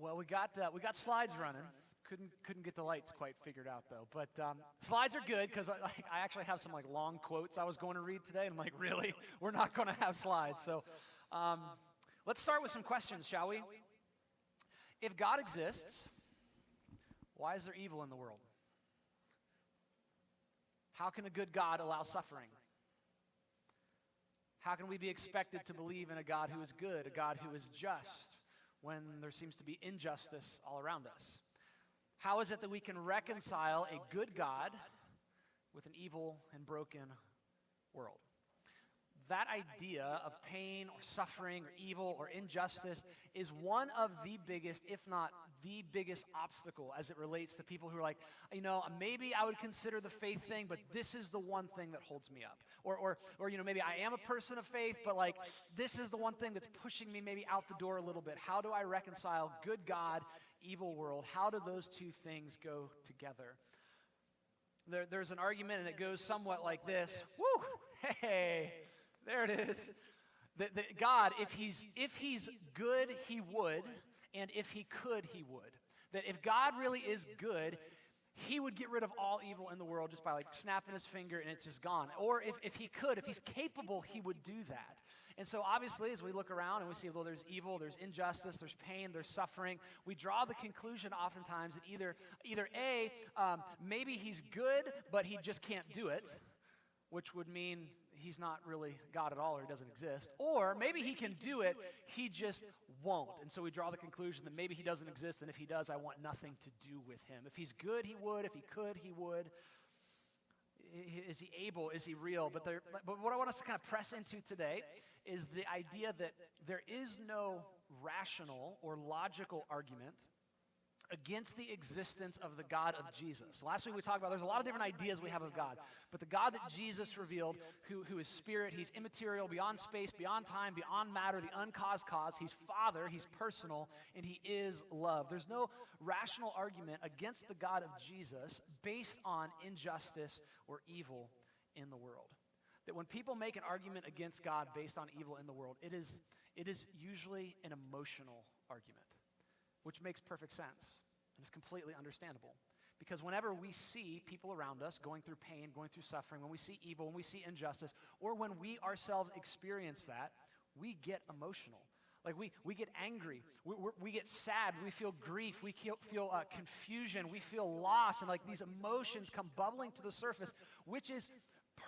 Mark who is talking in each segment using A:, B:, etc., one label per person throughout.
A: Well, we got slides running. Couldn't get the lights quite figured out though. But slides are good because I actually have some like long quotes I was going to read today, and I'm like, really, we're not going to have slides. So let's start with some questions, shall we? If God exists, why is there evil in the world? How can a good God allow suffering? How can we be expected to believe in a God who is good, a God who is just, when there seems to be injustice all around us? How is it that we can reconcile a good God with an evil and broken world? That idea of pain or suffering or evil or injustice is one of the biggest, if not the biggest obstacle as it relates to people who are like, maybe I would consider the faith thing, but this is the one thing that holds me up. Or maybe I am a person of faith, but like this is the one thing that's pushing me maybe out the door a little bit. How do I reconcile good God, evil world? How do those two things go together? There's an argument, and it goes somewhat like this. Woo! Hey! There it is. That God, if he's good, he would, and if he could, he would. That if God really is good, he would get rid of all evil in the world just by like snapping his finger and it's just gone. Or if he could, if he's capable, he would do that. And so obviously as we look around and we see, well, there's evil, there's injustice, there's pain, there's suffering, we draw the conclusion oftentimes that either A, maybe he's good, but he just can't do it, which would mean he's not really God at all, or he doesn't exist. Or maybe he can do it, he just won't. And so we draw the conclusion that maybe he doesn't exist, and if he does, I want nothing to do with him. If he's good, he would. If he could, he would. Is he able? Is he real? But what I want us to kind of press into today is the idea that there is no rational or logical argument against the existence of the God of Jesus. Last week we talked about there's a lot of different ideas we have of God, but the God that Jesus revealed, who is spirit, he's immaterial, beyond space, beyond time, beyond matter, the uncaused cause, he's Father, he's personal, and he is love. There's no rational argument against the God of Jesus based on injustice or evil in the world. That when people make an argument against God based on evil in the world, it is usually an emotional argument, which makes perfect sense and is completely understandable. Because whenever we see people around us going through pain, going through suffering, when we see evil, when we see injustice, or when we ourselves experience that, we get emotional. Like we get angry, we get sad, we feel grief, we feel confusion, we feel loss, and like these emotions come bubbling to the surface, which is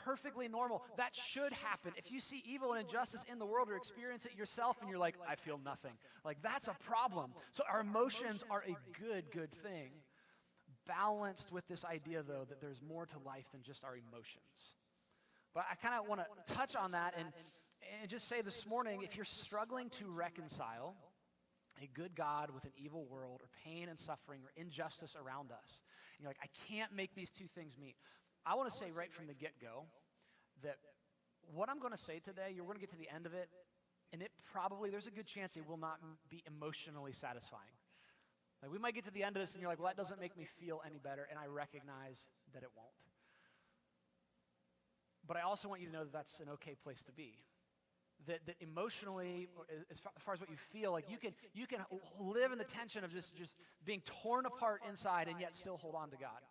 A: perfectly normal. That should happen. If you see evil and injustice in the world or experience it yourself and you're like, I feel nothing. Like that's a problem. So our emotions are a good thing. Balanced with this idea though that there's more to life than just our emotions. But I kind of want to touch on that and just say this morning, if you're struggling to reconcile a good God with an evil world or pain and suffering or injustice around us, and you're like, I can't make these two things meet. I want to say right from the get-go that what I'm going to say today, you're going to get to the end of it, and there's a good chance it will not be emotionally satisfying. Like we might get to the end of this and you're like, well, that doesn't make me feel any better, and I recognize that it won't. But I also want you to know that that's an okay place to be. That emotionally, as far as what you feel, like you can live in the tension of just being torn apart inside and yet still hold on to God.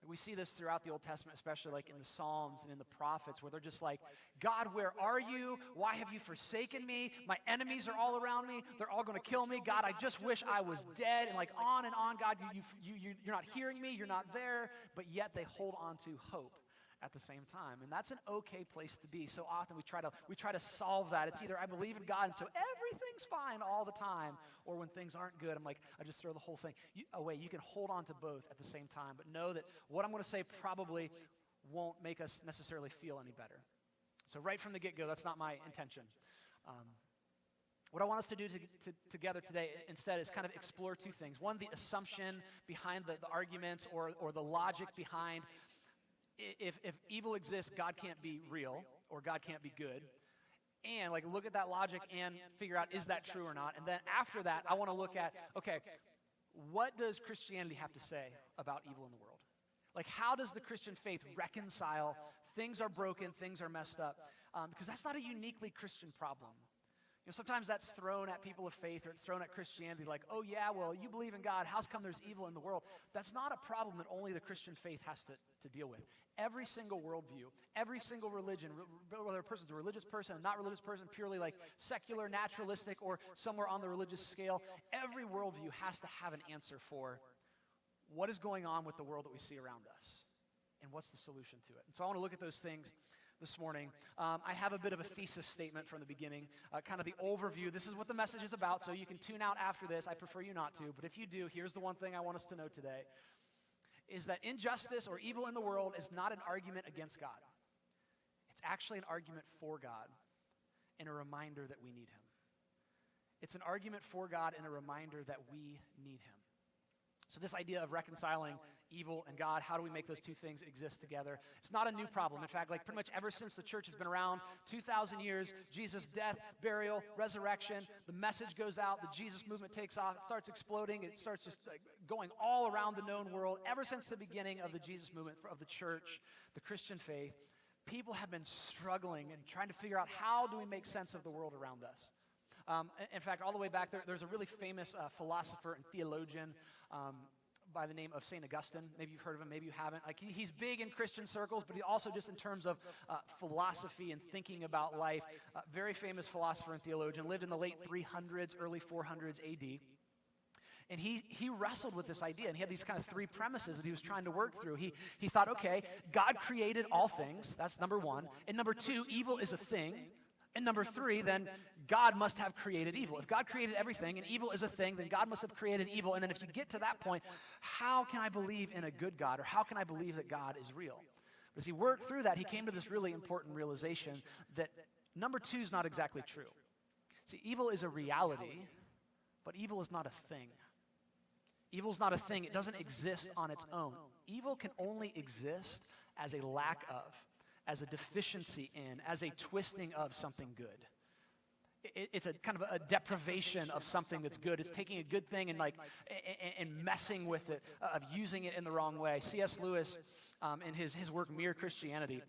A: We see this throughout the Old Testament, especially like in the Psalms and in the prophets, where they're just like, God, where are you? Why have you forsaken me? My enemies are all around me. They're all going to kill me. God, I just wish I was dead. And like on and on, God, you're not hearing me. You're not there. But yet they hold on to hope at the same time. And that's an okay place to be. So often we try to solve that. It's either I believe in God and so everything's fine all the time, or when things aren't good, I'm like, I just throw the whole thing away. You can hold on to both at the same time, but know that what I'm going to say probably won't make us necessarily feel any better. So right from the get-go, that's not my intention. What I want us to do together today instead is kind of explore two things. One, the assumption behind the arguments or the logic behind if evil exists, God can't be real or God can't be good. And like look at that logic and figure out, is that true or not? And then after that, I want to look at, okay, what does Christianity have to say about evil in the world? Like how does the Christian faith reconcile things are broken, things are messed up? Because that's not a uniquely Christian problem. Sometimes that's thrown at people of faith, or it's thrown at Christianity like, oh yeah, well, you believe in God, how's come there's evil in the world? That's not a problem that only the Christian faith has to deal with. Every single worldview, every single religion, whether a person's a religious person, a not religious person, purely like secular, naturalistic, or somewhere on the religious scale, every worldview has to have an answer for what is going on with the world that we see around us, and what's the solution to it. And so I want to look at those things this morning. I have a bit of a thesis statement from the beginning, kind of the overview. This is what the message is about, so you can tune out after this. I prefer you not to, but if you do, here's the one thing I want us to know today, is that injustice or evil in the world is not an argument against God. It's actually an argument for God and a reminder that we need him. It's an argument for God and a reminder that we need him. So this idea of reconciling evil and God, how do we make those two things exist together? It's not a new problem. In fact, like pretty much ever since the church has been around, 2,000 years, Jesus' death, burial, resurrection, the message goes out, the Jesus movement takes off, it starts exploding, it starts just going all around the known world. Ever since the beginning of the Jesus movement, of the church, the Christian faith, people have been struggling and trying to figure out how do we make sense of the world around us. In fact, all the way back there's a really famous philosopher and theologian by the name of St. Augustine. Maybe you've heard of him, maybe you haven't. Like he's big in Christian circles, but he also just in terms of philosophy and thinking about life, very famous philosopher and theologian, lived in the late 300s, early 400s AD. And he wrestled with this idea, and he had these kind of three premises that he was trying to work through. He thought, okay, God created all things, that's number one. And number two, evil is a thing. And number three, then God must have created evil. If God created everything and evil is a thing, then God must have created evil. And then if you get to that point, how can I believe in a good God? Or how can I believe that God is real? But as he worked through that, he came to this really important realization that number two is not exactly true. See, evil is a reality, but evil is not a thing. Evil is not a thing. It doesn't exist on its own. Evil can only exist as a lack of, as a deficiency in, as a twisting of something good. It's a kind of a deprivation of something that's good. It's taking a good thing and messing with it, of using it in the wrong way. C.S. Lewis, in his work Mere Christianity,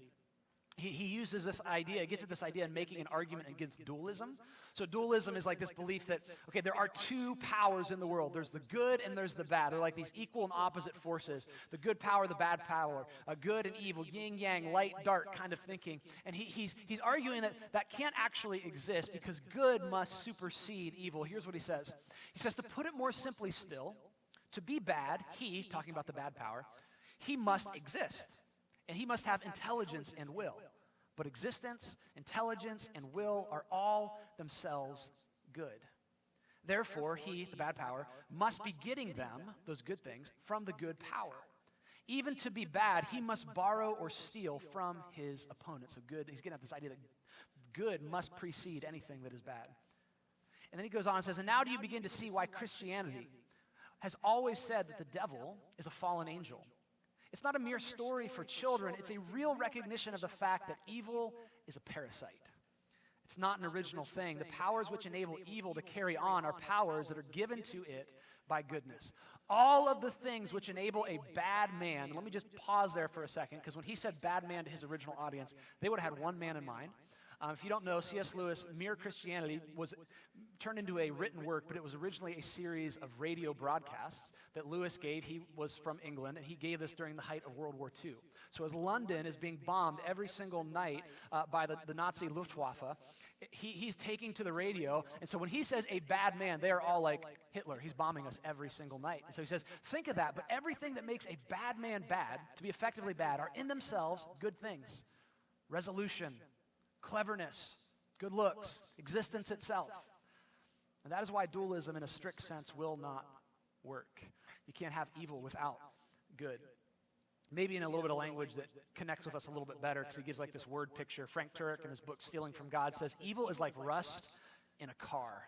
A: he uses this idea, gets at this idea in making an argument against dualism. So dualism is like this belief that, okay, there are two powers in the world. There's the good and there's the bad. They're like these equal and opposite forces. The good power, the bad power, good and evil, yin, yang, light, dark kind of thinking. And he's arguing that can't actually exist because good must supersede evil. Here's what he says. He says, to put it more simply still, to be bad, he, talking about the bad power, he must exist. And he must have intelligence and will. But existence, intelligence, and will are all themselves good. Therefore, he, the bad power, must be getting them, those good things, from the good power. Even to be bad, he must borrow or steal from his opponent. So good, he's getting at this idea that good must precede anything that is bad. And then he goes on and says, and now do you begin to see why Christianity has always said that the devil is a fallen angel? It's not a mere story for children. It's a real recognition of the fact that evil is a parasite. It's not an original thing. The powers which enable evil to carry on are powers that are given to it by goodness. All of the things which enable a bad man, let me just pause there for a second, because when he said bad man to his original audience, they would have had one man in mind. If you don't know, C.S. Lewis' Mere Christianity was turned into a written work, but it was originally a series of radio broadcasts that Lewis gave. He was from England, and he gave this during the height of World War II. So as London is being bombed every single night by the Nazi Luftwaffe, he's taking to the radio, and so when he says a bad man, they are all like, Hitler, he's bombing us every single night. And so he says, think of that, but everything that makes a bad man bad, to be effectively bad, are in themselves good things. Resolution, cleverness, good looks, existence itself. And that is why dualism in a strict sense will not work. You can't have evil without good. Maybe in a little bit of language that connects with us a little bit better, because he gives like this word picture. Frank Turek in his book Stealing from God says, evil is like rust in a car.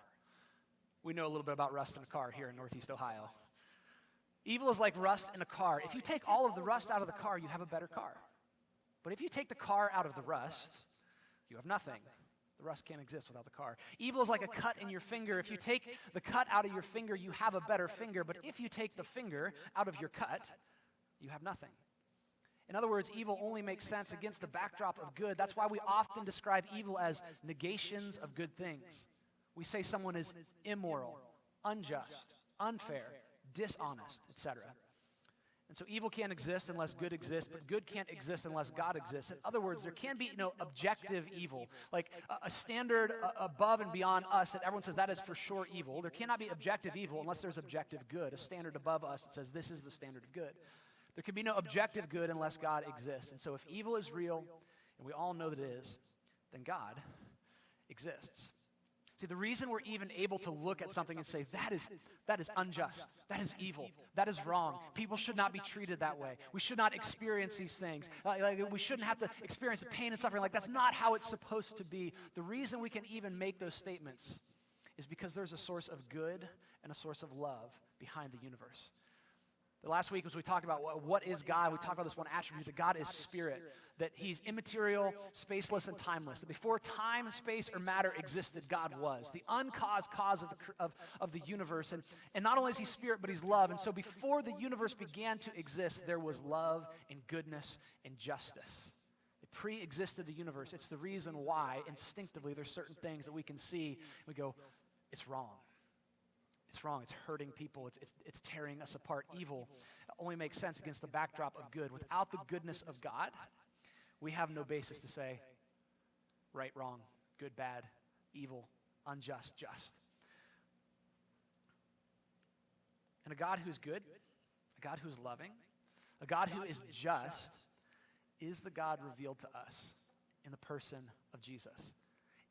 A: We know a little bit about rust in a car here in Northeast Ohio. Evil is like rust in a car. If you take all of the rust out of the car, you have a better car. But if you take the car out of the rust, you have nothing. The rust can't exist without the car. Evil is like a cut in your finger. If you take the cut out of your finger, you have a better finger. But if you take the finger out of your cut, you have nothing. In other words, evil only makes sense against the backdrop of good. That's why we often describe evil as negations of good things. We say someone is immoral, unjust, unfair, dishonest, etc. And so evil can't exist unless good exists, but good can't exist unless God exists. In other words, there can be no objective evil, like a standard above and beyond us that everyone says that is for sure evil. There cannot be objective evil unless there's objective good, a standard above us that says this is the standard of good. There can be no objective good unless God exists. And so if evil is real, and we all know that it is, then God exists. See, the reason we're even able to look at something and say, that is unjust, that is evil, that is wrong. People should not be treated that way. We should not experience these things. We shouldn't have to experience the pain and suffering. Like, that's not how it's supposed to be. The reason we can even make those statements is because there's a source of good and a source of love behind the universe. The last week, as we talked about what is God, we talked about this one attribute, that God is spirit, that he's immaterial, spaceless, and timeless. That before time, space, or matter existed, God was the uncaused cause of the universe. And not only is he spirit, but he's love. And so before the universe began to exist, there was love and goodness and justice. It pre-existed the universe. It's the reason why, instinctively, there's certain things that we can see. We go, it's wrong. It's wrong. It's hurting people. It's tearing us apart. Evil only makes sense against the backdrop of good. Without the goodness of God, we have no basis to say right, wrong, good, bad, evil, unjust, just. And a God who's good, a God who's loving, a God who is just, is the God revealed to us in the person of Jesus.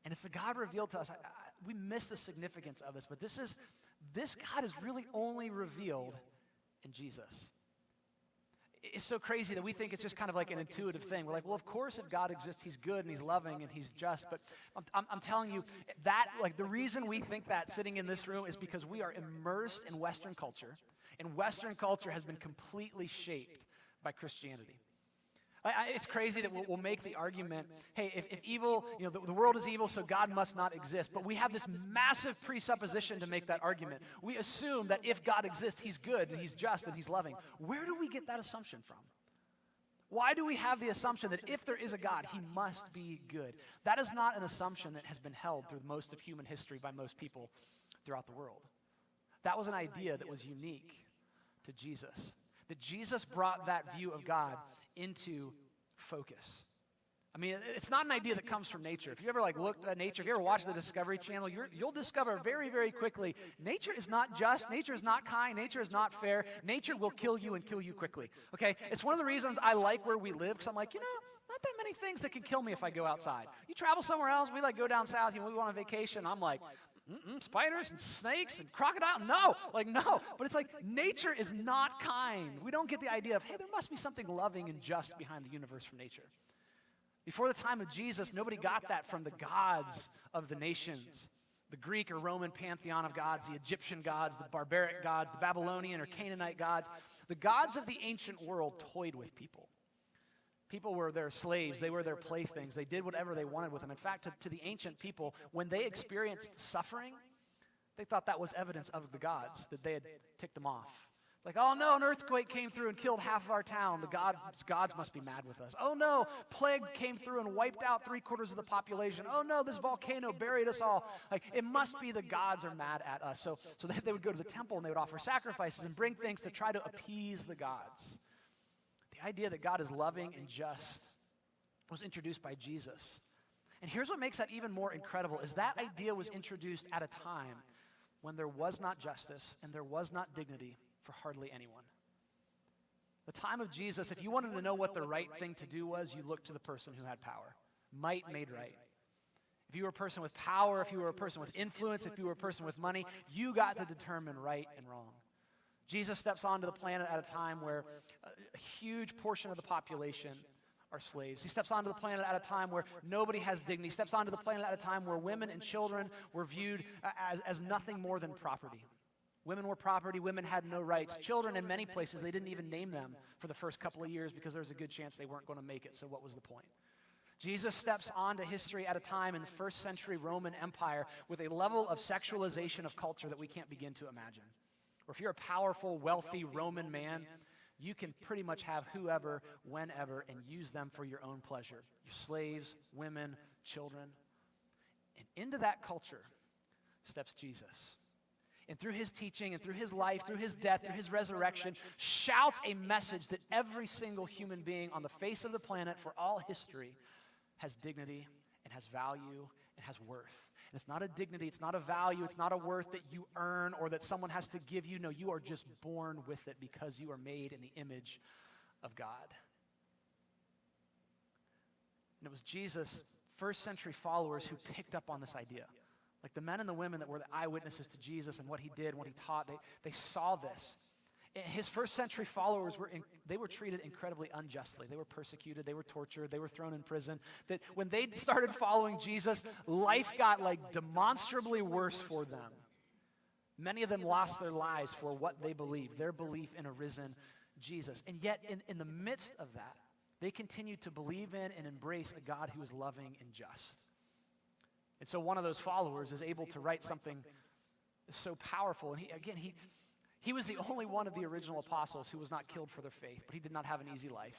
A: And it's the God revealed to us. We miss the significance of this, but this God is really only revealed in Jesus. It's so crazy that we think it's just kind of like an intuitive thing. We're like, well, of course, if God exists, he's good and he's loving and he's just. But I'm telling you that, like, the reason we think that sitting in this room is because we are immersed in Western culture, and Western culture has been completely shaped by Christianity. It's crazy that we'll make the argument, hey, if evil, the world is evil, so God must not exist. But we have this massive presupposition to make that argument. We assume that if God exists, he's good and he's just and he's loving. Where do we get that assumption from? Why do we have the assumption that if there is a God, he must be good? That is not an assumption that has been held through most of human history by most people throughout the world. That was an idea that was unique to Jesus. That Jesus brought that view of God into focus. I mean, it's not an idea that comes from nature. If you ever looked at nature, if you ever watched the Discovery Channel, you'll discover very, very quickly, nature is not just, nature is not kind, nature is not fair. Nature will kill you and kill you quickly. Okay? It's one of the reasons I like where we live, because I'm like, not that many things that can kill me if I go outside. You travel somewhere else, we go down south, we go on a vacation, I'm like, spiders and snakes and crocodile? No. But it's like nature is not kind. We don't get the idea of, hey, there must be something loving and just behind the universe from nature. Before the time of Jesus, nobody got that from the gods of the nations. The Greek or Roman pantheon of gods, the Egyptian gods, the barbaric gods, the Babylonian or Canaanite gods. The gods of the ancient world toyed with people. People were their slaves. They were their playthings. They did whatever they wanted with them. In fact, to the ancient people, when they experienced suffering, they thought that was evidence of the gods, that they had ticked them off. Like, oh no, an earthquake came through and killed half of our town. The gods must be mad with us. Oh no, plague came through and wiped out 3/4 of the population. Oh no, this volcano buried us all. Like, it must be the gods are mad at us. So they would go to the temple and they would offer sacrifices and bring things to try to appease the gods. The idea that God is loving and just was introduced by Jesus. And here's what makes that even more incredible, is that idea was introduced at a time when there was not justice and there was not dignity for hardly anyone. The time of Jesus, if you wanted to know what the right thing to do was, you looked to the person who had power. Might made right. If you were a person with power, if you were a person with influence, if you were a person with money, you got to determine right and wrong. Jesus steps onto the planet at a time where a huge portion of the population are slaves. He steps onto the planet at a time where nobody has dignity. He steps onto the planet at a time where women and children were viewed as nothing more than property. Women were property. Women had no rights. Children, in many places, they didn't even name them for the first couple of years because there was a good chance they weren't going to make it, so what was the point? Jesus steps onto history at a time in the first century Roman Empire with a level of sexualization of culture that we can't begin to imagine. Or if you're a powerful, wealthy Roman man, you can pretty much have whoever, whenever, and use them for your own pleasure. Your slaves, women, children. And into that culture, steps Jesus. And through his teaching and through his life, through his death, through his resurrection, shouts a message that every single human being on the face of the planet for all history has dignity and has value and has worth. And it's not a dignity, it's not a value, it's not a worth that you earn or that someone has to give you. No, you are just born with it because you are made in the image of God. And it was Jesus' first century followers who picked up on this idea. Like the men and the women that were the eyewitnesses to Jesus and what he did, what he taught, they saw this. And his first century followers they were treated incredibly unjustly. They were persecuted, they were tortured, they were thrown in prison. That when they started following Jesus, life got like demonstrably worse for them. Many of them lost their lives for what they believed, their belief in a risen Jesus. And yet in the midst of that, they continued to believe in and embrace a God who is loving and just. And so one of those followers is able to write something so powerful. And he was the only one of the original apostles who was not killed for their faith, but he did not have an easy life.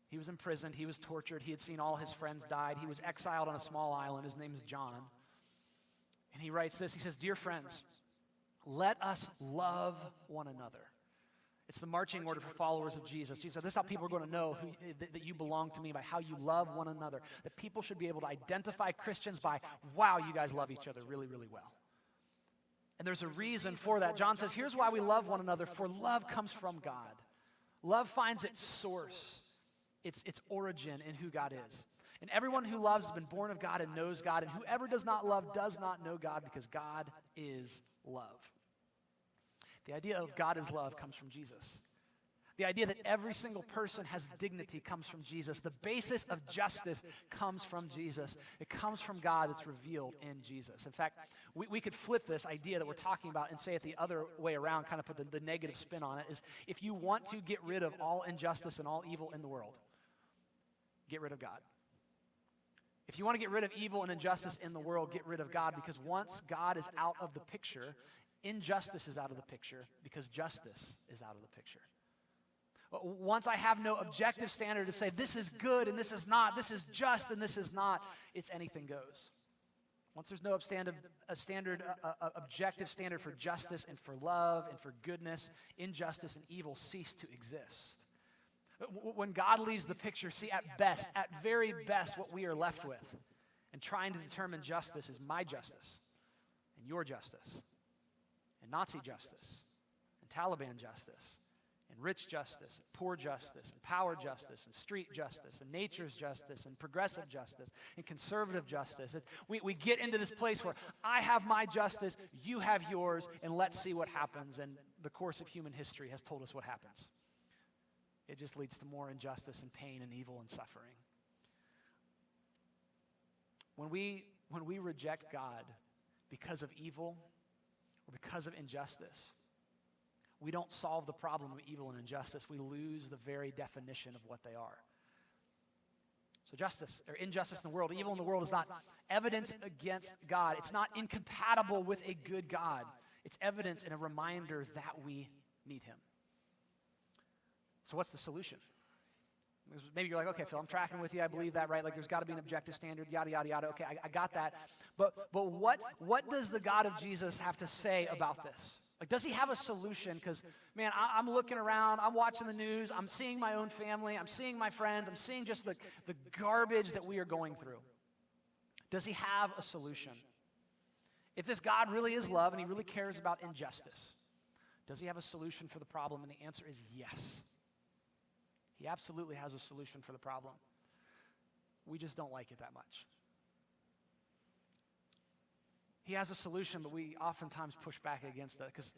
A: He was imprisoned. He was tortured. He had seen all his friends died. He was exiled on a small island. His name is John. And he writes this. He says, "Dear friends, let us love one another." It's the marching order for followers of Jesus. Jesus said, this is how people are going to know that you belong to me, by how you love one another. That people should be able to identify Christians by, wow, you guys love each other really, really well. And there's a reason for that. John says, here's why we love one another, for love comes from God. Love finds its source, its origin in who God is. And everyone who loves has been born of God and knows God, and whoever does not love does not know God, because God is love. The idea of God is love comes from Jesus. The idea that every single person has dignity comes from Jesus. The basis of justice comes from Jesus. It comes from God that's revealed in Jesus. In fact, we could flip this idea that we're talking about and say it the other way around, kind of put the negative spin on it, is if you want to get rid of all injustice and all evil in the world, get rid of God. If you want to get rid of evil and injustice in the world, get rid of God, because once God is out of the picture, injustice is out of the picture, because justice is out of the picture. Once I have no objective standard to say this is good and this is not, this is just and this is not, it's anything goes. Once there's no objective standard for justice and for love and for goodness, injustice and evil cease to exist. When God leaves the picture, see, at very best, what we are left with and trying to determine justice is my justice and your justice, and Nazi justice, and Taliban justice, and rich justice, and poor justice, and power justice, and street justice, and nature's justice, and progressive justice, and conservative justice. We get into this place where I have my justice, you have yours, and let's see what happens. And the course of human history has told us what happens. It just leads to more injustice and pain and evil and suffering. When we reject God because of evil, or because of injustice, we don't solve the problem of evil and injustice. We lose the very definition of what they are. So justice, or injustice in the world, evil in the world is not evidence against God. It's not incompatible with a good God. It's evidence and a reminder that we need him. So what's the solution? Maybe you're like, okay, Phil, I'm tracking with you. I believe that, right? Like there's got to be an objective standard, yada, yada, yada. Okay, I got that. But what does the God of Jesus have to say about this? Like, does he have a solution? Because, man, I'm looking around. I'm watching the news. I'm seeing my own family. I'm seeing my friends. I'm seeing just the garbage that we are going through. Does he have a solution? If this God really is love and he really cares about injustice, does he have a solution for the problem? And the answer is yes. He absolutely has a solution for the problem. We just don't like it that much. He has a solution, but we oftentimes push back against that because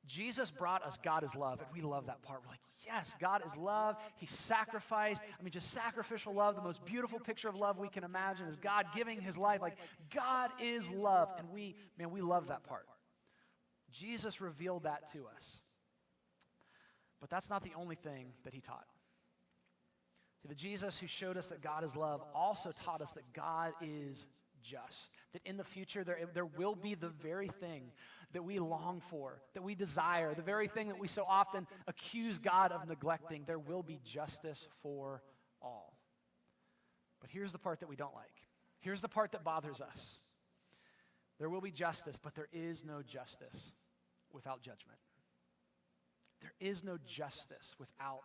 A: Jesus brought us God is love, and we love that part. We're like, yes, God is love. He sacrificed. Just sacrificial love, the most beautiful picture of love we can imagine is God giving his life. Like, God is love, and we love that part. Jesus revealed that to us. But that's not the only thing that he taught. See, the Jesus who showed us that God is love also taught us that God is just. That in the future there will be the very thing that we long for, that we desire, the very thing that we so often accuse God of neglecting. There will be justice for all. But here's the part that we don't like. Here's the part that bothers us. There will be justice, but there is no justice without judgment. There is no justice without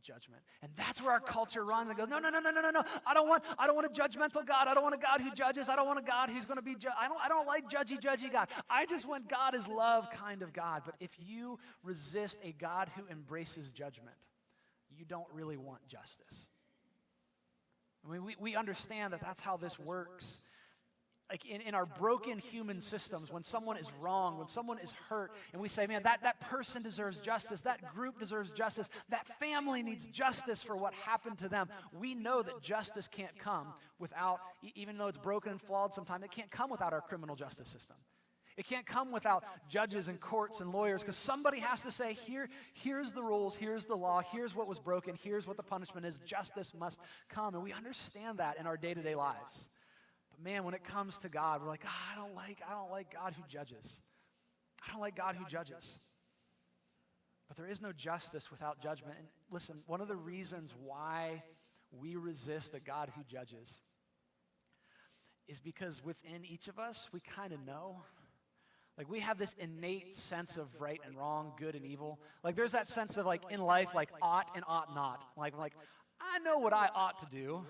A: judgment. And that's where our culture runs and goes, no. I don't want a judgmental God. I don't want a God who judges. I don't want a God who's going to be I don't like judgy God. I just want God is love kind of God. But if you resist a God who embraces judgment, you don't really want justice. I mean, we understand that that's how this works. Like in our broken human systems, when someone is wrong, when someone is hurt, and we say, man, that person deserves justice, that group deserves justice, that family needs justice for what happened to them, we know that justice can't come without, even though it's broken and flawed sometimes, it can't come without our criminal justice system. It can't come without judges and courts and lawyers, because somebody has to say, here's the rules, here's the law, here's what was broken, here's what the punishment is, justice must come. And we understand that in our day-to-day lives. Man, when it comes to God, we're like, I don't like God who judges. I don't like God who judges. But there is no justice without judgment. And listen, one of the reasons why we resist a God who judges is because within each of us, we kind of know. Like, we have this innate sense of right and wrong, good and evil. Like, there's that sense of, like, in life, like, ought and ought not. Like, I know what I ought to do.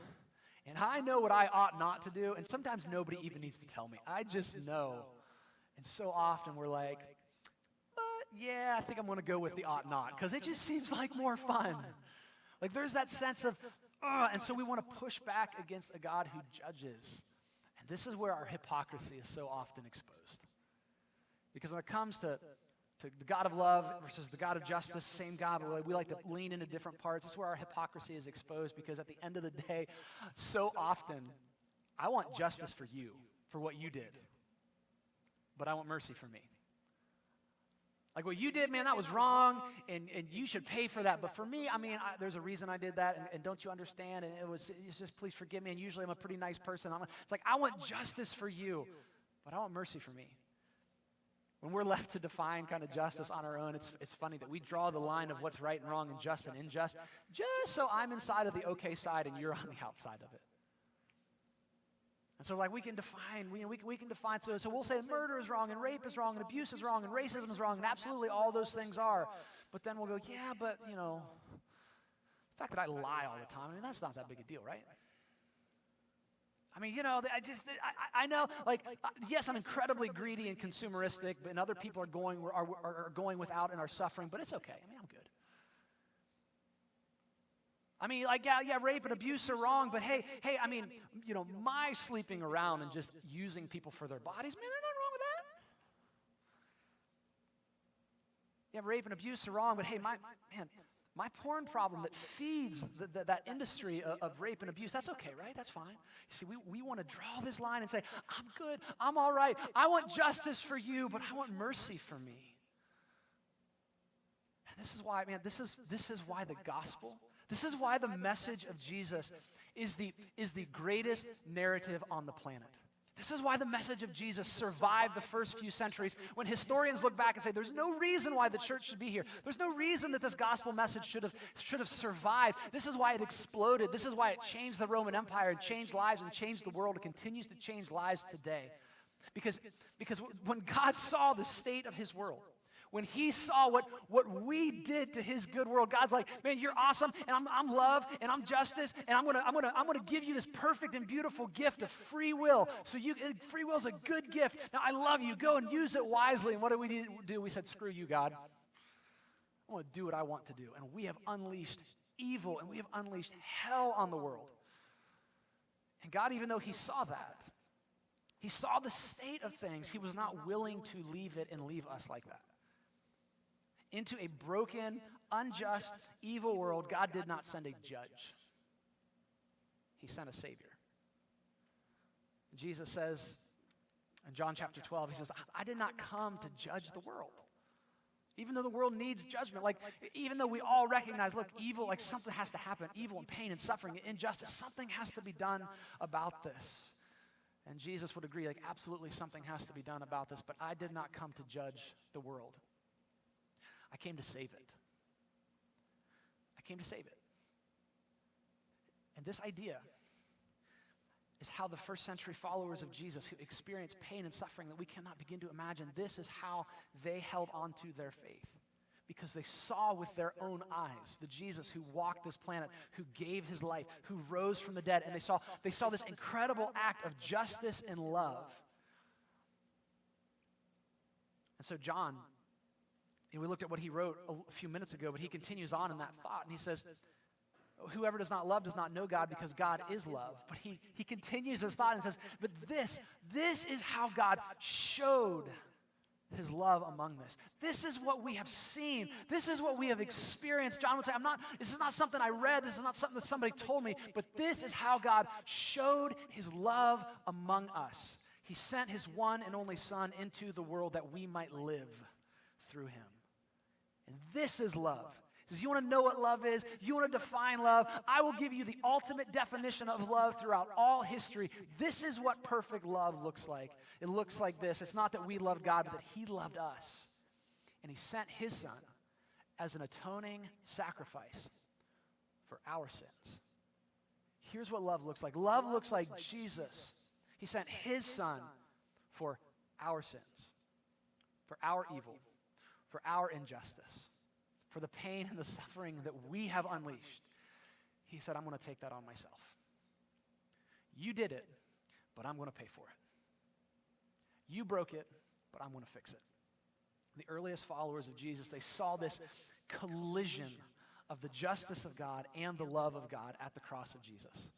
A: And I know what I ought not to do, and sometimes nobody even needs to tell me. I just know. And so often we're like, but yeah, I think I'm going to go with the ought not, because it just seems like more fun. Like there's that sense of, and so we want to push back against a God who judges. And this is where our hypocrisy is so often exposed. Because when it comes to the God of love versus the God of justice, same God, but we like to lean into different parts. This is where our hypocrisy is exposed, because at the end of the day, so often, I want justice for you, for what you did. But I want mercy for me. Like what you did, man, that was wrong, and you should pay for that. But for me, I mean, there's a reason I did that, and don't you understand? And it's just, please forgive me, and usually I'm a pretty nice person. It's like, I want justice for you, but I want mercy for me. When we're left to define kind of justice on our own, it's funny that we draw the line of what's right and wrong and just and unjust, just so I'm inside of the okay side and you're on the outside of it. And so like we can define, we can define, so we'll say murder is wrong and rape is wrong and abuse is wrong and racism is wrong, and absolutely all those things are. But then we'll go, yeah, but the fact that I lie all the time, I mean, that's not that big a deal, right? I mean, I know, like, yes, I'm incredibly greedy and consumeristic, and other people are going without and are suffering, but it's okay. I mean, I'm good. I mean, like, yeah, rape and abuse are wrong, but hey, I mean, my sleeping around and just using people for their bodies, man, there's nothing wrong with that. Yeah, rape and abuse are wrong, but hey, my porn problem that feeds that industry of rape and abuse, that's okay, right? That's fine. You see, we want to draw this line and say, I'm good, I'm all right. I want justice for you, but I want mercy for me. And this is why, man, this is why the gospel, this is why the message of Jesus is the greatest narrative on the planet. This is why the message of Jesus survived the first few centuries, when historians look back and say, there's no reason why the church should be here. There's no reason that this gospel message should have survived. This is why it exploded. This is why it changed the Roman Empire and changed lives and changed the world. It continues to change lives today. Because when God saw the state of his world, when he saw what we did to his good world, God's like, man, you're awesome, and I'm love, and I'm justice, and I'm gonna give you this perfect and beautiful gift of free will. So free will is a good gift. Now I love you. Go and use it wisely. And what did we do? We said, screw you, God. I want to do what I want to do. And we have unleashed evil, and we have unleashed hell on the world. And God, even though he saw that, he saw the state of things, he was not willing to leave it and leave us like that. Into a broken, unjust, evil world, God did not send a judge. He sent a Savior. Jesus says in John chapter 12, he says, I did not come to judge the world. Even though the world needs judgment, like even though we all recognize, look, evil, like something has to happen, evil and pain and suffering and injustice, something has to be done about this. And Jesus would agree, like absolutely something has to be done about this, but I did not come to judge the world. I came to save it. I came to save it. And this idea is how the first century followers of Jesus who experienced pain and suffering that we cannot begin to imagine, this is how they held on to their faith. Because they saw with their own eyes the Jesus who walked this planet, who gave his life, who rose from the dead, and they saw this incredible act of justice and love. And so John, we looked at what he wrote a few minutes ago, but he continues on in that thought, and he says, whoever does not love does not know God, because God is love. But he continues his thought and says, but this is how God showed his love among this. This is what we have seen. This is what we have experienced. John would say, this is not something I read. This is not something that somebody told me, but this is how God showed his love among us. He sent his one and only Son into the world that we might live through him. And this is love. He says, you want to know what love is? You want to define love? I will give you the ultimate definition of love throughout all history. This is what perfect love looks like. It looks like this. It's not that we love God, but that he loved us. And he sent his Son as an atoning sacrifice for our sins. Here's what love looks like. Love looks like Jesus. He sent his Son for our sins, for our evil, for our injustice, for the pain and the suffering that we have unleashed. He said, I'm going to take that on myself. You did it, but I'm going to pay for it. You broke it, but I'm going to fix it. The earliest followers of Jesus, they saw this collision of the justice of God and the love of God at the cross of Jesus.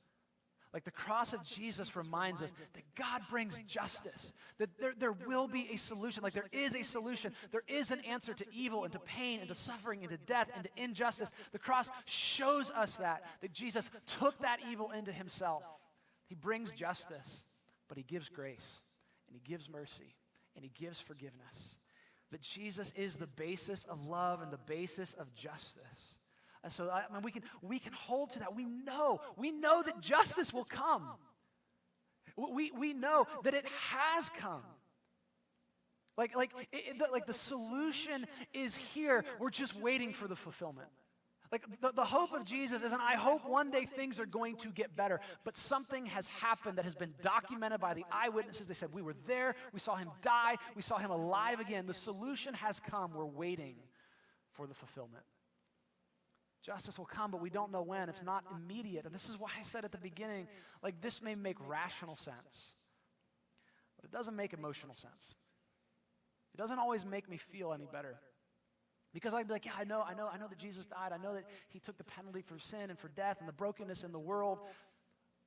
A: Like the cross of Jesus reminds us that God brings justice, that there will be a solution, like there is a solution. There is an answer to evil and to pain and to suffering and to death and to injustice. The cross shows us that Jesus took that evil into himself. He brings justice, but he gives grace and he gives mercy and he gives forgiveness. That Jesus is the basis of love and the basis of justice. And so we can hold to that. We know that justice will come. We know that it has come. Like the solution is here. We're just waiting for the fulfillment. Like the hope of Jesus isn't, I hope one day things are going to get better. But something has happened that has been documented by the eyewitnesses. They said, we were there, we saw him die, we saw him alive again. The solution has come. We're waiting for the fulfillment. Justice will come, but we don't know when. It's not immediate. And this is why I said at the beginning, like this may make rational sense, but it doesn't make emotional sense. It doesn't always make me feel any better. Because I'd be like, yeah, I know that Jesus died. I know that he took the penalty for sin and for death and the brokenness in the world,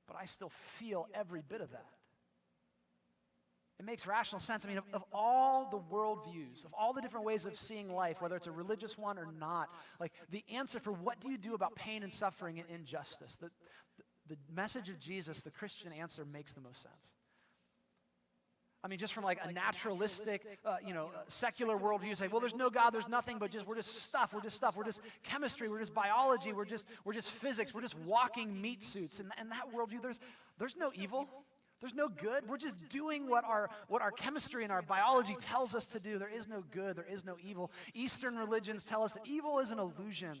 A: but I still feel every bit of that. It makes rational sense. I mean, of all the worldviews, of all the different ways of seeing life, whether it's a religious one or not, like the answer for what do you do about pain and suffering and injustice, the message of Jesus, the Christian answer makes the most sense. I mean, just from like a naturalistic, secular worldview, say, well, there's no God, there's nothing, but we're just stuff, we're just chemistry, we're just biology, we're just physics, we're just walking meat suits. And that worldview, there's no evil. There's no good. We're just doing what our chemistry and our biology tells us to do. There is no good. There is no evil. Eastern religions tell us that evil is an illusion.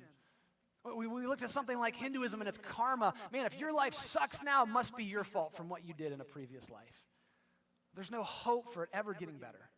A: We looked at something like Hinduism and its karma. Man, if your life sucks now, it must be your fault from what you did in a previous life. There's no hope for it ever getting better.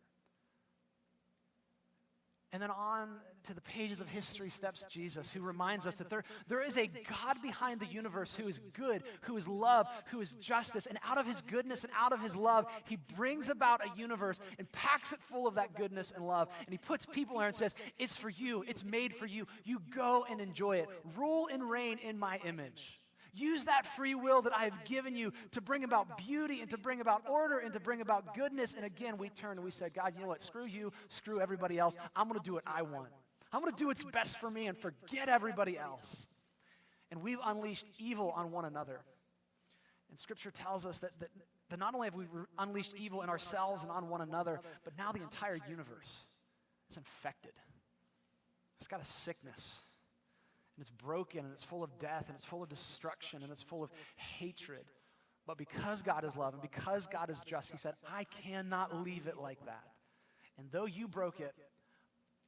A: And then on to the pages of history steps Jesus, who reminds us that there is a God behind the universe who is good, who is love, who is justice. And out of his goodness and out of his love, he brings about a universe and packs it full of that goodness and love. And he puts people there and says, it's for you. It's made for you. You go and enjoy it. Rule and reign in my image. Use that free will that I have given you to bring about beauty and to bring about order and to bring about goodness. And again, we turn and we said, God, you know what? Screw you. Screw everybody else. I'm going to do what I want. I'm going to do what's best for me and forget everybody else. And we've unleashed evil on one another. And Scripture tells us that not only have we unleashed evil in ourselves and on one another, but now the entire universe is infected. It's got a sickness. And it's broken, and it's full of death, and it's full of destruction, and it's full of hatred. But because God is love, and because God is just, he said, I cannot leave it like that. And though you broke it,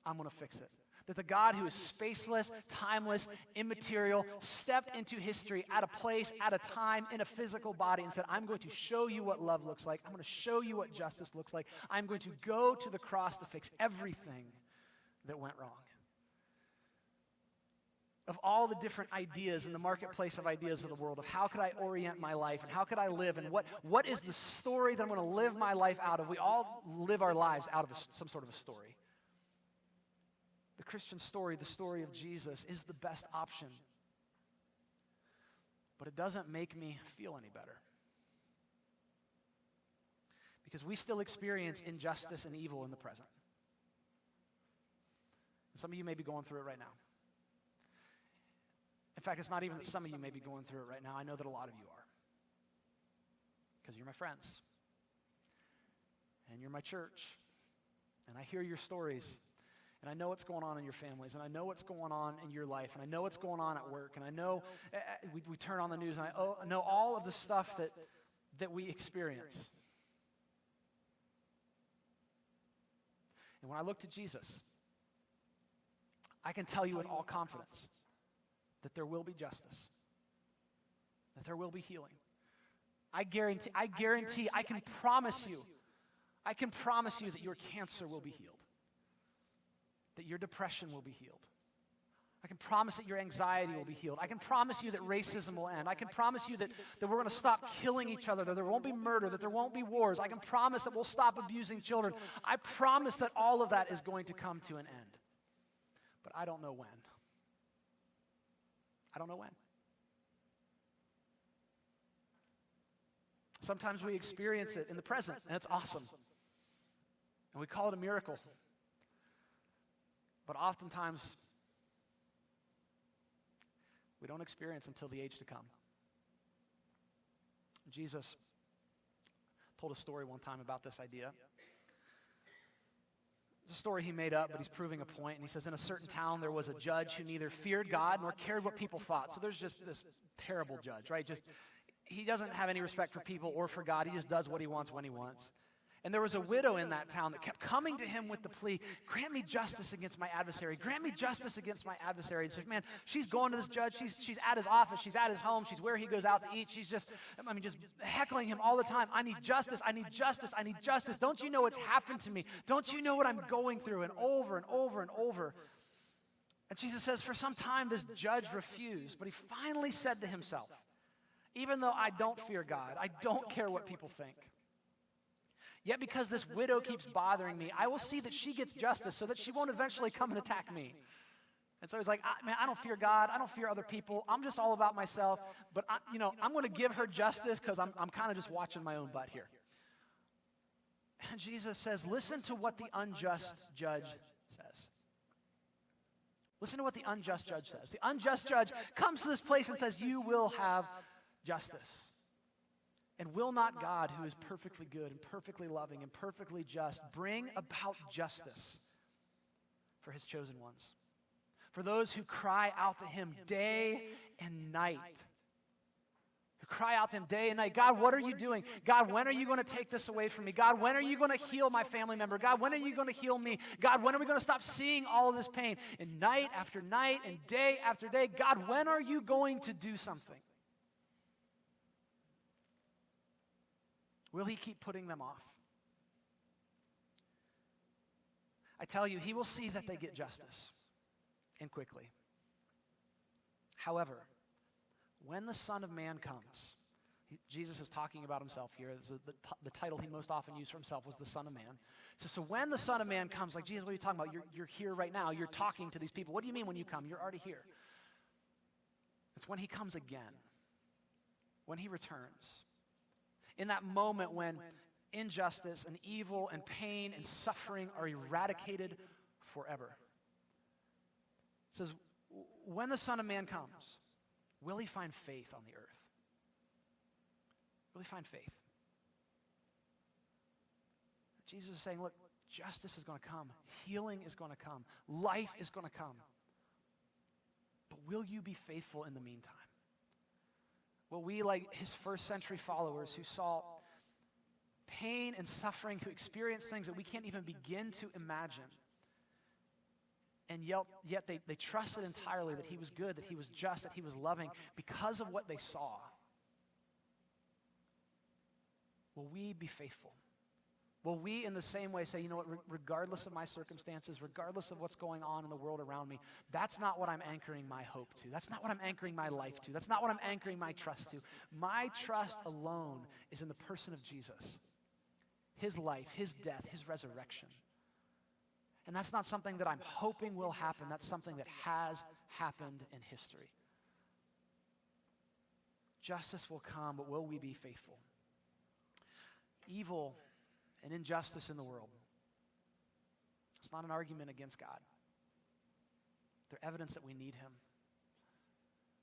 A: I'm going to fix it. That the God who is spaceless, timeless, immaterial, stepped into history at a place, at a time, in a physical body and said, I'm going to show you what love looks like. I'm going to show you what justice looks like. I'm going to go to the cross to fix everything that went wrong. Of all the different ideas in the marketplace of ideas of the world, of how could I orient my life and how could I live and what is the story that I'm going to live my life out of? We all live our lives out of some sort of a story. The Christian story, the story of Jesus, is the best option. But it doesn't make me feel any better. Because we still experience injustice and evil in the present. And some of you may be going through it right now. In fact, it's not even that some of you may be going through it right now. I know that a lot of you are. Because you're my friends. And you're my church. And I hear your stories. And I know what's going on in your families, and I know what's going on in your life, and I know what's going on at work, and I know we turn on the news, and I know all of the stuff that we experience. And when I look to Jesus, I can tell you with all confidence that there will be justice, that there will be healing. I guarantee, I can promise you that your cancer will be healed. That your depression will be healed. I can promise that your anxiety will be healed. I can promise you that racism will end. I can promise you that we're going to stop killing each other, that there won't be murder, that there won't be wars. I can promise that we'll stop abusing children. I promise that all of that is going to come to an end. But I don't know when. I don't know when. Sometimes we experience it in the present, and it's awesome. And we call it a miracle. But oftentimes, we don't experience until the age to come. Jesus told a story one time about this idea. It's a story he made up, but he's proving a point. And he says, in a certain town, there was a judge who neither feared God nor cared what people thought. So there's just this terrible judge, right? He doesn't have any respect for people or for God. He just does what he wants when he wants. And there was a widow in that town that kept coming to him with the plea, grant me justice against my adversary. Grant me justice against my adversary. And so, man, she's going to this judge. She's at his office. She's at his home. She's where he goes out to eat. She's just heckling him all the time. I need justice. I need justice. I need justice. Don't you know what's happened to me? Don't you know what I'm going through? And over and over and over. And Jesus says, for some time, this judge refused. But he finally said to himself, even though I don't fear God, I don't care what people think. Yet because this widow keeps bothering me, I will see that she gets justice so that she won't eventually come and attack me. And so he's like, man, I don't fear God. I don't fear other people. I'm just all about myself. But, I'm going to give her justice because I'm kind of just watching my own butt here. And Jesus says, listen to what the unjust judge says. Listen to what the unjust judge says. The unjust judge comes to this place and says, you will have justice. And will not God, who is perfectly good and perfectly loving and perfectly just, bring about justice for his chosen ones? For those who cry out to him day and night. Who cry out to him day and night. God, what are you doing? God, when are you going to take this away from me? God, when are you going to heal my family member? God, when are you going to heal me? God, when are we going to stop seeing all of this pain? And night after night and day after day, God, when are you going to do something? Will he keep putting them off? I tell you, he will see that they get justice, and quickly. However, when the Son of Man comes, Jesus is talking about himself here. The title he most often used for himself was the Son of Man. So when the Son of Man comes, like, Jesus, what are you talking about? You're here right now. You're talking to these people. What do you mean when you come? You're already here. It's when he comes again, when he returns. In that moment when injustice and evil and pain and suffering are eradicated forever. It says, when the Son of Man comes, will he find faith on the earth? Will he find faith? Jesus is saying, look, justice is going to come. Healing is going to come. Life is going to come. But will you be faithful in the meantime? Will we, like his first century followers who saw pain and suffering, who experienced things that we can't even begin to imagine, And yet they trusted entirely that he was good, that he was just, that he was loving because of what they saw. Will we be faithful? Will we in the same way say, you know what, regardless of my circumstances, regardless of what's going on in the world around me, that's not what I'm anchoring my hope to. That's not what I'm anchoring my life to. That's not what I'm anchoring my trust to. My trust alone is in the person of Jesus, his life, his death, his resurrection. And that's not something that I'm hoping will happen. That's something that has happened in history. Justice will come, but will we be faithful? Evil and injustice in the world. It's not an argument against God. They're evidence that we need him.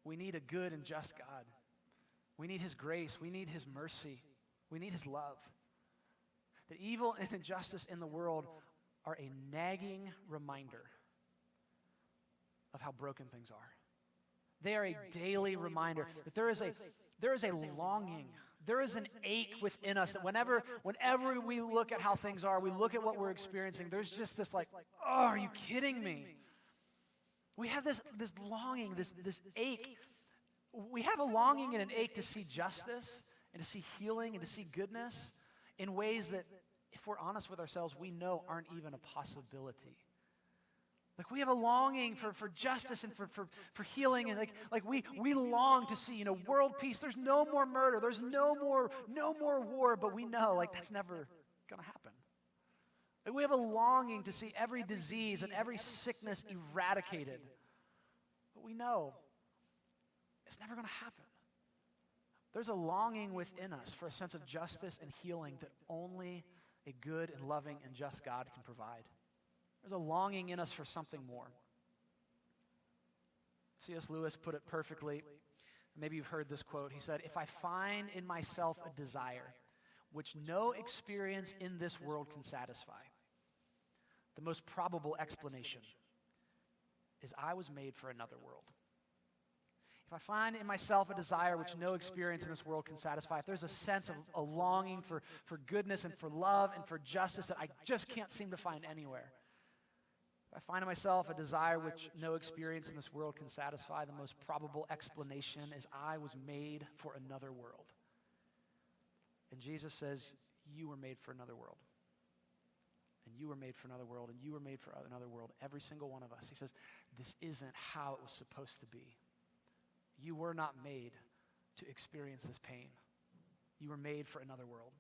A: We need a good and just God. We need his grace. We need his mercy. We need his love. That evil and injustice in the world are a nagging reminder of how broken things are. They are a daily reminder that there is a longing. There is an ache within us that whenever we look at how things are, we look at what we're experiencing, there's just this like, oh, are you kidding me? We have this longing, this ache. We have a longing and an ache to see justice and to see healing and to see goodness in ways that, if we're honest with ourselves, we know aren't even a possibility. Like we have a longing for justice and for healing, and like we long to see, world peace. There's no more murder. There's no more war, but we know like that's never gonna happen. Like we have a longing to see every disease and every sickness eradicated. But we know it's never gonna happen. There's a longing within us for a sense of justice and healing that only a good and loving and just God can provide. There's a longing in us for something more. C.S. Lewis put it perfectly. Maybe you've heard this quote. He said, "If I find in myself a desire which no experience in this world can satisfy, the most probable explanation is I was made for another world." If I find in myself a desire which no experience in this world can satisfy, if there's a sense of a longing for goodness and for love and for justice that I just can't seem to find anywhere, if I find in myself a desire which no experience in this world can satisfy, the most probable explanation is I was made for another world. And Jesus says, you were made for another world. And you were made for another world, and you were made for another world, every single one of us. He says, this isn't how it was supposed to be. You were not made to experience this pain. You were made for another world.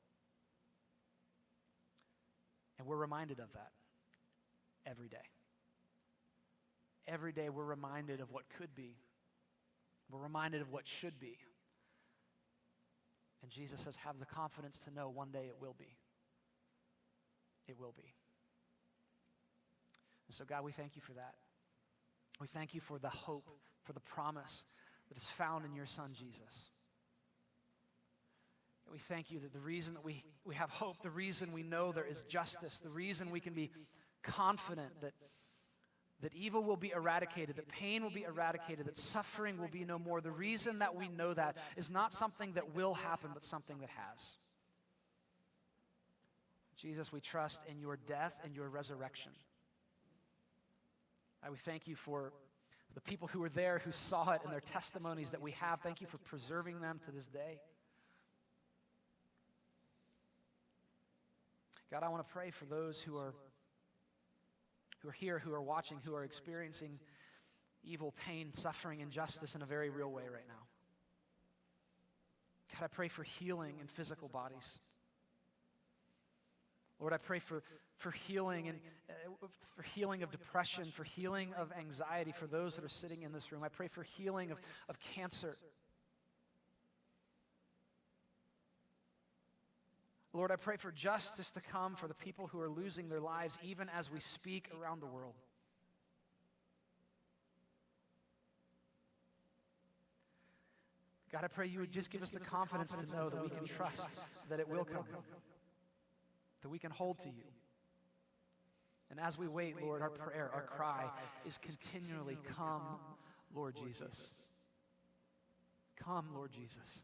A: And we're reminded of that every day. Every day we're reminded of what could be. We're reminded of what should be. And Jesus says, have the confidence to know one day it will be. It will be. And so God, we thank you for that. We thank you for the hope, for the promise that is found in your Son, Jesus. And we thank you that the reason that we have hope, the reason we know there is justice, the reason we can be confident that evil will be eradicated, that pain will be eradicated, that suffering will be no more. The reason that we know that is not something that will happen, but something that has. Jesus, we trust in your death and your resurrection. We thank you for the people who were there, who saw it, and their testimonies that we have. Thank you for preserving them to this day. God, I want to pray for those who are here, who are watching, who are experiencing evil, pain, suffering, injustice in a very real way right now. God, I pray for healing in physical bodies. Lord, I pray for healing and for healing of depression, for healing of anxiety for those that are sitting in this room. I pray for healing of cancer. Lord, I pray for justice to come for the people who are losing their lives even as we speak around the world. God, I pray you would just give us the confidence to know that we can trust that it will come, that we can hold to you. And as we wait, Lord, our prayer, our cry is continually, come, Lord Jesus. Come, Lord Jesus.